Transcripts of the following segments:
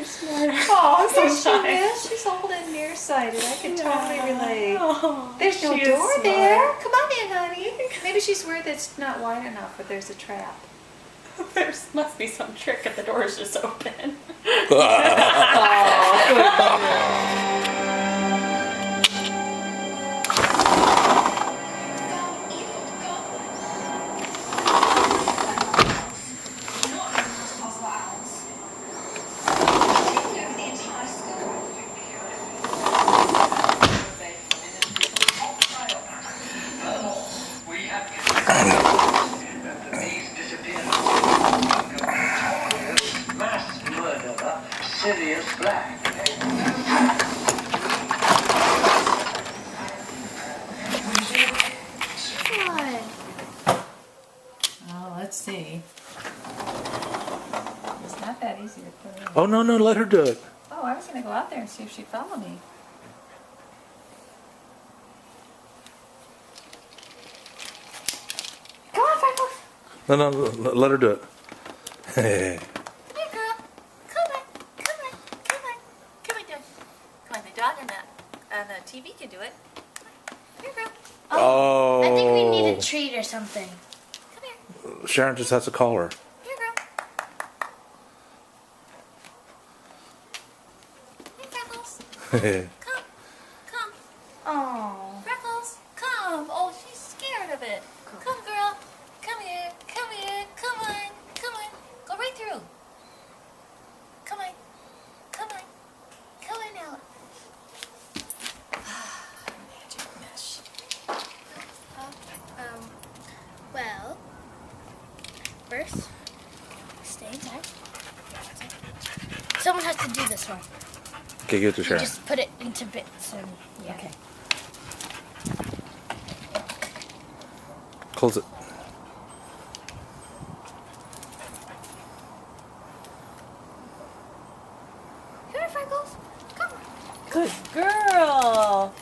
too smart. Oh, Yes, sometimes. she is. She's old and nearsighted. I can totally relate. Oh, There's no she is door smart. there. Come on in, honey. Maybe she's worried that it's not wide enough, but there's a trap. There must be some trick if the door is just open. Sirius Black. Oh, let's see. It's not that easy to put in. Oh, no, let her do it. Oh, I was going to go out there and see if she'd follow me. Come on, Freckles. No, let her do it. Come here, girl. Come on. Come on. Come on. Come on, Dad. Come on, the dog and the TV can do it. Come here, girl. Oh. I think we need a treat or something. Come here. Sharon just has to call her. Here, girl. Hey, Freckles. Come. Come. Oh. Freckles. Come. Oh, she's scared of it. Come, girl. Come here. Come here. Come on. Come on. Go right through. Come on. Come on. Come on out. Magic mesh. Well, first, stay inside. Someone has to do this one. Okay, give it to You Sharon. just put it into bits and yeah. Okay. Close it. Come here, Freckles. Come. Good girl.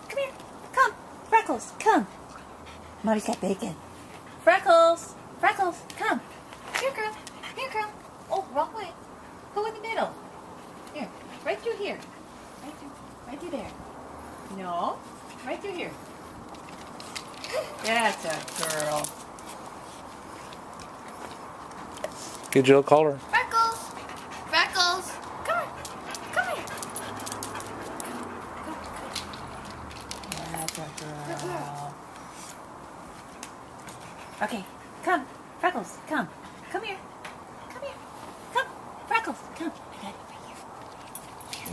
Come here. Come. Freckles, come. Mommy's got bacon. Freckles. Freckles, come. Here, girl. Here, girl. Oh, wrong way. Go in the middle. Here. Right through here. Right through there. No. Right through here. That's a girl. Okay, Jill, call her. Freckles. Freckles. Come on. Come here. That's a girl. Okay, come. Freckles, come. Come here. Come here. Come. Freckles, come.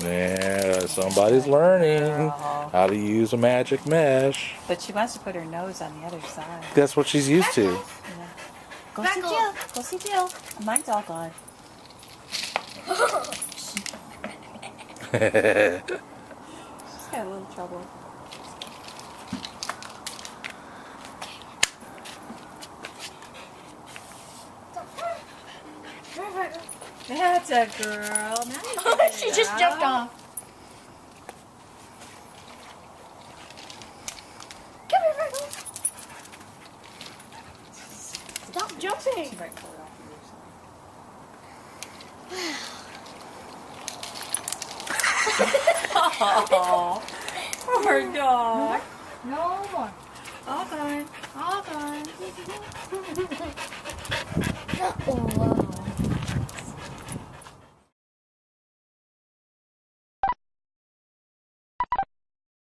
Yeah, somebody's learning Girl. how to use a magic mesh. But she wants to put her nose on the other side. That's what she's used to. Yeah. Go see Freckles. Jill. Go see Jill. Mine's all gone. She's got a little trouble. That's a girl. Now you get it She just out. jumped off. Come here, Freckles. Stop jumping. She might pull it off of yours. Oh, poor dog. No more. All gone. All gone. Oh,